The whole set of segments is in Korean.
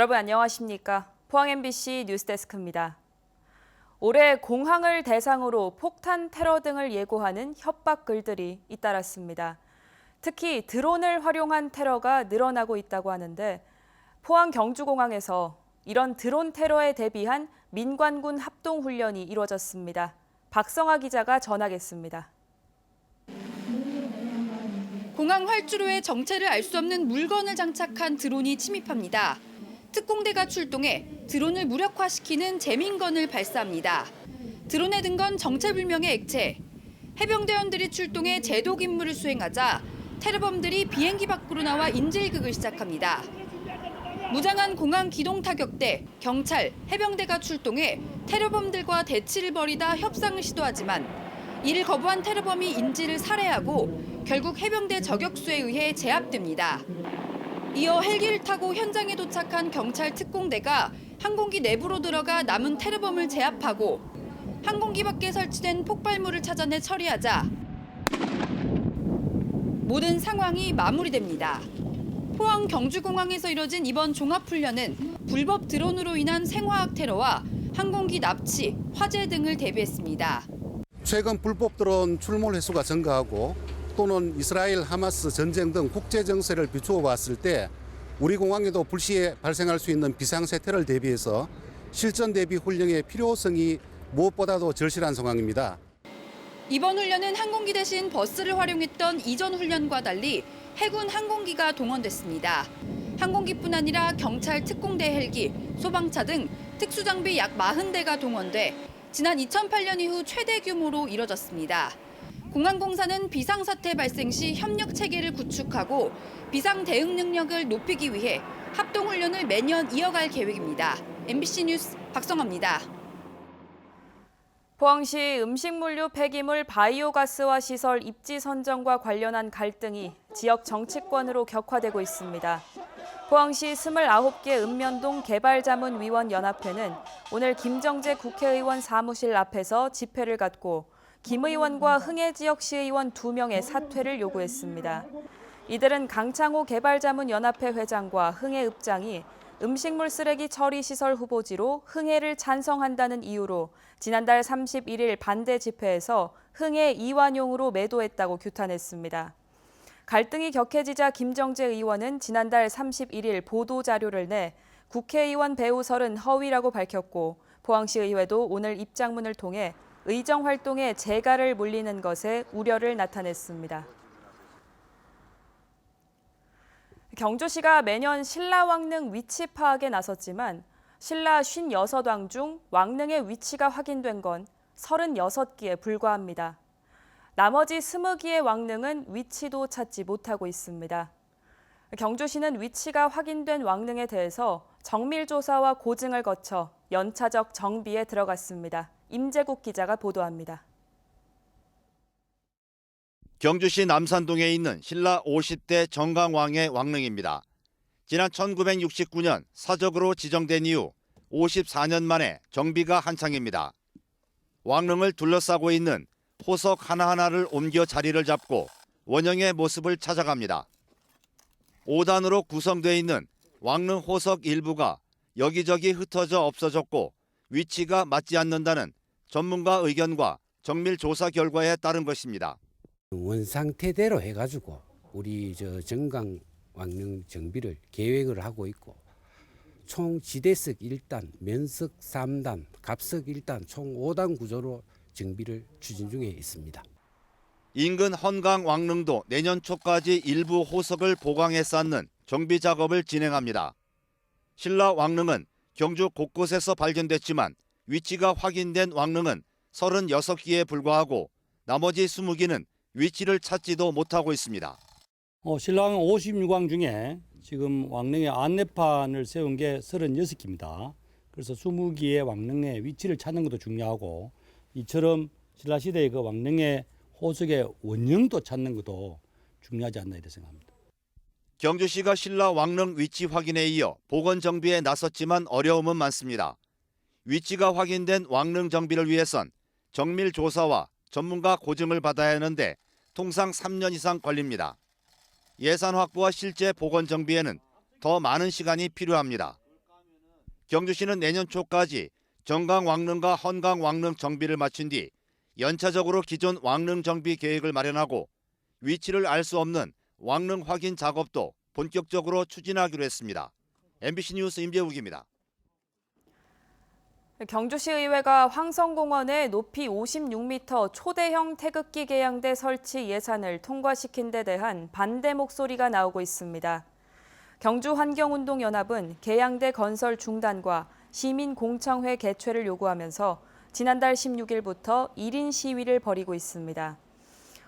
여러분 안녕하십니까? 포항 MBC 뉴스데스크입니다. 올해 공항을 대상으로 폭탄 테러 등을 예고하는 협박 글들이 잇따랐습니다. 특히 드론을 활용한 테러가 늘어나고 있다고 하는데 포항 경주공항에서 이런 드론 테러에 대비한 민관군 합동훈련이 이루어졌습니다. 박성아 기자가 전하겠습니다. 공항 활주로에 정체를 알 수 없는 물건을 장착한 드론이 침입합니다. 특공대가 출동해 드론을 무력화시키는 재민건을 발사합니다. 드론에 든 건 정체불명의 액체. 해병대원들이 출동해 제독 임무를 수행하자 테러범들이 비행기 밖으로 나와 인질극을 시작합니다. 무장한 공항 기동 타격대, 경찰, 해병대가 출동해 테러범들과 대치를 벌이다 협상을 시도하지만 이를 거부한 테러범이 인질을 살해하고 결국 해병대 저격수에 의해 제압됩니다. 이어 헬기를 타고 현장에 도착한 경찰 특공대가 항공기 내부로 들어가 남은 테러범을 제압하고 항공기 밖에 설치된 폭발물을 찾아내 처리하자 모든 상황이 마무리됩니다. 포항 경주공항에서 이뤄진 이번 종합훈련은 불법 드론으로 인한 생화학 테러와 항공기 납치, 화재 등을 대비했습니다. 최근 불법 드론 출몰 횟수가 증가하고 또는 이스라엘 하마스 전쟁 등 국제 정세를 비추어 봤을 때 우리 공항에도 불시에 발생할 수 있는 비상사태를 대비해서 실전 대비 훈련의 필요성이 무엇보다도 절실한 상황입니다. 이번 훈련은 항공기 대신 버스를 활용했던 이전 훈련과 달리 해군 항공기가 동원됐습니다. 항공기뿐 아니라 경찰 특공대 헬기, 소방차 등 특수장비 약 40대가 동원돼 지난 2008년 이후 최대 규모로 이뤄졌습니다. 공항공사는 비상사태 발생 시 협력 체계를 구축하고 비상 대응 능력을 높이기 위해 합동훈련을 매년 이어갈 계획입니다. MBC 뉴스 박성아입니다. 포항시 음식물류 폐기물 바이오가스화 시설 입지 선정과 관련한 갈등이 지역 정치권으로 격화되고 있습니다. 포항시 29개 읍면동 개발자문위원연합회는 오늘 김정재 국회의원 사무실 앞에서 집회를 갖고 김 의원과 흥해 지역 시의원 2명의 사퇴를 요구했습니다. 이들은 강창호 개발자문연합회 회장과 흥해 읍장이 음식물 쓰레기 처리 시설 후보지로 흥해를 찬성한다는 이유로 지난달 31일 반대 집회에서 흥해 이완용으로 매도했다고 규탄했습니다. 갈등이 격해지자 김정재 의원은 지난달 31일 보도자료를 내 국회의원 배우설은 허위라고 밝혔고 포항시의회도 오늘 입장문을 통해 의정 활동에 재갈을 물리는 것에 우려를 나타냈습니다. 경주시가 매년 신라 왕릉 위치 파악에 나섰지만 신라 56왕 중 왕릉의 위치가 확인된 건 36기에 불과합니다. 나머지 20기의 왕릉은 위치도 찾지 못하고 있습니다. 경주시는 위치가 확인된 왕릉에 대해서 정밀조사와 고증을 거쳐 연차적 정비에 들어갔습니다. 임재국 기자가 보도합니다. 경주시 남산동에 있는 신라 50대 정강왕의 왕릉입니다. 지난 1969년 사적으로 지정된 이후 54년 만에 정비가 한창입니다. 왕릉을 둘러싸고 있는 호석 하나하나를 옮겨 자리를 잡고 원형의 모습을 찾아갑니다. 5단으로 구성되어 있는 왕릉 호석 일부가 여기저기 흩어져 없어졌고 위치가 맞지 않는다는 전문가 의견과 정밀 조사 결과에 따른 것입니다. 원상태대로 해가지고 우리 정강 왕릉 정비를 계획을 하고 있고 총 지대석 1단, 면석 3단, 갑석 1단 총 5단 구조로 정비를 추진 중에 있습니다. 인근 헌강 왕릉도 내년 초까지 일부 호석을 보강해 쌓는 정비 작업을 진행합니다. 신라 왕릉은 경주 곳곳에서 발견됐지만 위치가 확인된 왕릉은 36기에 불과하고 나머지 20기는 위치를 찾지도 못하고 있습니다. 신라왕 56왕 중에 지금 왕릉에 안내판을 세운 게 36기입니다. 그래서 20기의 왕릉의 위치를 찾는 것도 중요하고 이처럼 신라시대의 그 왕릉의 호석의 원형도 찾는 것도 중요하지 않나 이렇게 생각합니다. 경주시가 신라 왕릉 위치 확인에 이어 복원 정비에 나섰지만 어려움은 많습니다. 위치가 확인된 왕릉 정비를 위해선 정밀 조사와 전문가 고증을 받아야 하는데 통상 3년 이상 걸립니다. 예산 확보와 실제 복원 정비에는 더 많은 시간이 필요합니다. 경주시는 내년 초까지 정강 왕릉과 헌강 왕릉 정비를 마친 뒤 연차적으로 기존 왕릉 정비 계획을 마련하고 위치를 알 수 없는 왕릉 확인 작업도 본격적으로 추진하기로 했습니다. MBC 뉴스 임재욱입니다. 경주시의회가 황성공원에 높이 56m 초대형 태극기 개양대 설치 예산을 통과시킨 데 대한 반대 목소리가 나오고 있습니다. 경주환경운동연합은 개양대 건설 중단과 시민공청회 개최를 요구하면서 지난달 16일부터 1인 시위를 벌이고 있습니다.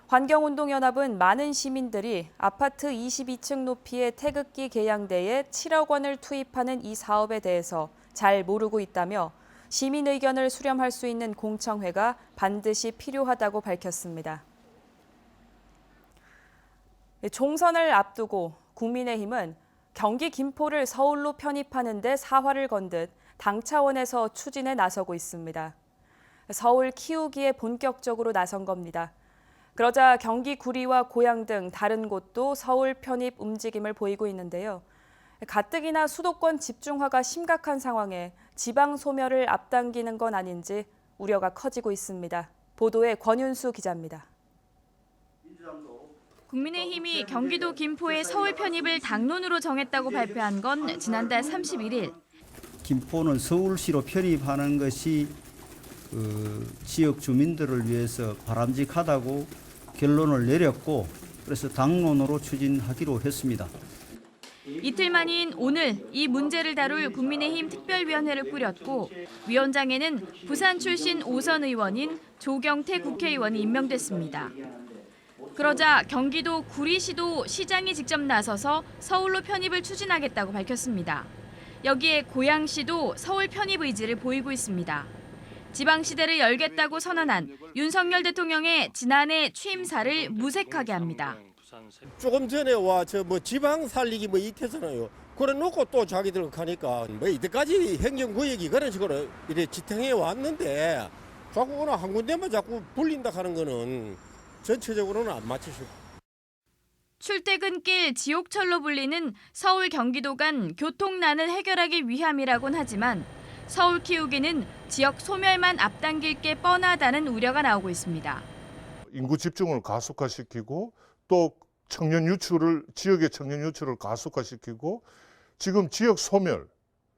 환경운동연합은 많은 시민들이 아파트 22층 높이의 태극기 개양대에 7억 원을 투입하는 이 사업에 대해서 잘 모르고 있다며 시민 의견을 수렴할 수 있는 공청회가 반드시 필요하다고 밝혔습니다. 총선을 앞두고 국민의힘은 경기 김포를 서울로 편입하는 데 사활을 건 듯 당 차원에서 추진에 나서고 있습니다. 서울 키우기에 본격적으로 나선 겁니다. 그러자 경기 구리와 고양 등 다른 곳도 서울 편입 움직임을 보이고 있는데요. 가뜩이나 수도권 집중화가 심각한 상황에 지방 소멸을 앞당기는 건 아닌지 우려가 커지고 있습니다. 보도에 권윤수 기자입니다. 국민의힘이 경기도 김포의 서울 편입을 당론으로 정했다고 발표한 건 지난달 31일. 김포는 서울시로 편입하는 것이 지역 주민들을 위해서 바람직하다고 결론을 내렸고 그래서 당론으로 추진하기로 했습니다. 이틀 만인 오늘 이 문제를 다룰 국민의힘 특별위원회를 꾸렸고 위원장에는 부산 출신 5선 의원인 조경태 국회의원이 임명됐습니다. 그러자 경기도 구리시도 시장이 직접 나서서 서울로 편입을 추진하겠다고 밝혔습니다. 여기에 고양시도 서울 편입 의지를 보이고 있습니다. 지방시대를 열겠다고 선언한 윤석열 대통령의 지난해 취임사를 무색하게 합니다. 조금 전에 와 저 뭐 지방 살리기 뭐 이태잖아요. 그래 놓고 또 자기들 가니까 뭐 이때까지 행정구역이 그런 식으로 이래 지탱해 왔는데 자꾸 어느 한 군데만 자꾸 불린다 하는 거는 전체적으로는 안 맞추시고. 출퇴근길 지옥철로 불리는 서울 경기도 간 교통난을 해결하기 위함이라곤 하지만 서울 키우기는 지역 소멸만 앞당길 게 뻔하다는 우려가 나오고 있습니다. 인구 집중을 가속화시키고 또 청년 유출을 지역의 청년 유출을 가속화시키고 지금 지역 소멸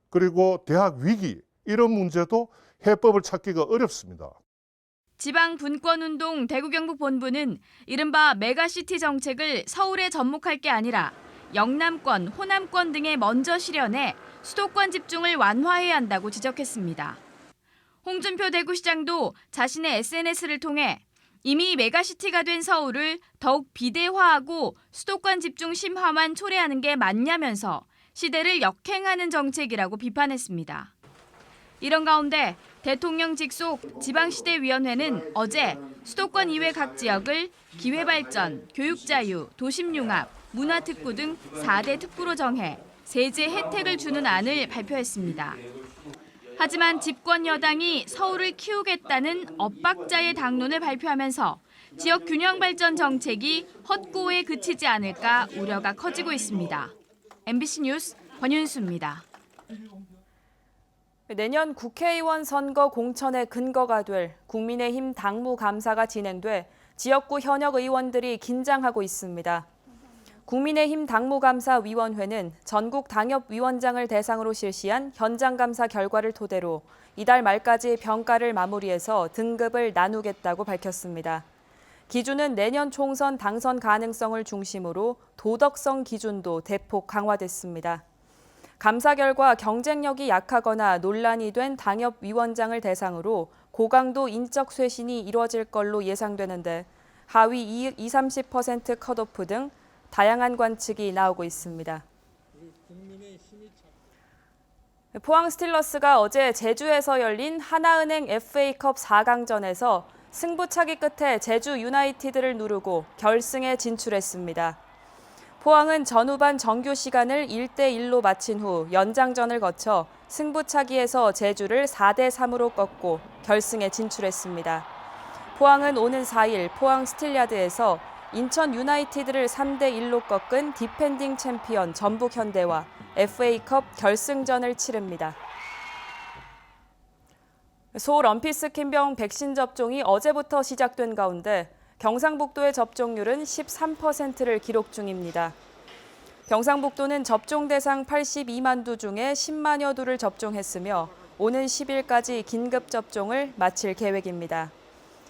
그리고 대학 위기 이런 문제도 해법을 찾기가 어렵습니다. 지방분권운동 대구경북본부는 이른바 메가시티 정책을 서울에 접목할 게 아니라 영남권, 호남권 등에 먼저 실현해 수도권 집중을 완화해야 한다고 지적했습니다. 홍준표 대구시장도 자신의 SNS를 통해 이미 메가시티가 된 서울을 더욱 비대화하고 수도권 집중 심화만 초래하는 게 맞냐면서 시대를 역행하는 정책이라고 비판했습니다. 이런 가운데 대통령 직속 지방시대위원회는 어제 수도권 이외 각 지역을 기회발전, 교육자유, 도심융합, 문화특구 등 4대 특구로 정해 세제 혜택을 주는 안을 발표했습니다. 하지만 집권 여당이 서울을 키우겠다는 엇박자의 당론을 발표하면서 지역 균형 발전 정책이 헛구호에 그치지 않을까 우려가 커지고 있습니다. MBC 뉴스 권윤수입니다. 내년 국회의원 선거 공천의 근거가 될 국민의힘 당무감사가 진행돼 지역구 현역 의원들이 긴장하고 있습니다. 국민의힘 당무감사위원회는 전국 당협위원장을 대상으로 실시한 현장감사 결과를 토대로 이달 말까지 평가를 마무리해서 등급을 나누겠다고 밝혔습니다. 기준은 내년 총선 당선 가능성을 중심으로 도덕성 기준도 대폭 강화됐습니다. 감사 결과 경쟁력이 약하거나 논란이 된 당협위원장을 대상으로 고강도 인적 쇄신이 이루어질 걸로 예상되는데 하위 20-30% 컷오프 등 다양한 관측이 나오고 있습니다. 포항 스틸러스가 어제 제주에서 열린 하나은행 FA컵 4강전에서 승부차기 끝에 제주 유나이티드를 누르고 결승에 진출했습니다. 포항은 전후반 정규 시간을 1대1로 마친 후 연장전을 거쳐 승부차기에서 제주를 4대3으로 꺾고 결승에 진출했습니다. 포항은 오는 4일 포항 스틸야드에서 인천 유나이티드를 3대1로 꺾은 디펜딩 챔피언 전북현대와 FA컵 결승전을 치릅니다. 소 럼피스킨병 백신 접종이 어제부터 시작된 가운데 경상북도의 접종률은 13%를 기록 중입니다. 경상북도는 접종 대상 82만 두 중에 10만여 두를 접종했으며 오는 10일까지 긴급 접종을 마칠 계획입니다.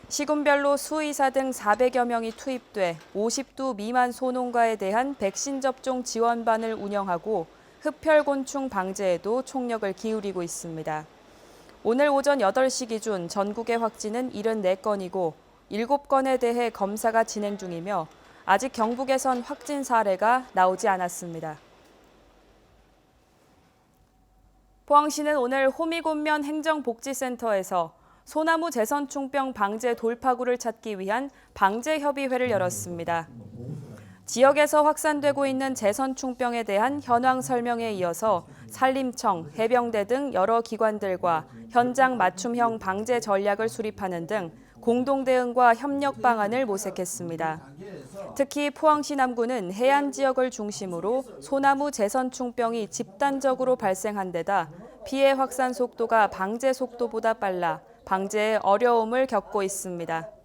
시군별로 수의사 등 400여 명이 투입돼 50두 미만 소농가에 대한 백신 접종 지원반을 운영하고 흡혈곤충 방제에도 총력을 기울이고 있습니다. 오늘 오전 8시 기준 전국의 확진은 74건이고 7건에 대해 검사가 진행 중이며 아직 경북에선 확진 사례가 나오지 않았습니다. 포항시는 오늘 호미곶면 행정복지센터에서 소나무 제선충병 방제 돌파구를 찾기 위한 방제협의회를 열었습니다. 지역에서 확산되고 있는 제선충병에 대한 현황 설명에 이어서 산림청, 해병대 등 여러 기관들과 현장 맞춤형 방제 전략을 수립하는 등 공동 대응과 협력 방안을 모색했습니다. 특히 포항시 남구는 해안 지역을 중심으로 소나무 제선충병이 집단적으로 발생한 데다 피해 확산 속도가 방제 속도보다 빨라 방제에 어려움을 겪고 있습니다.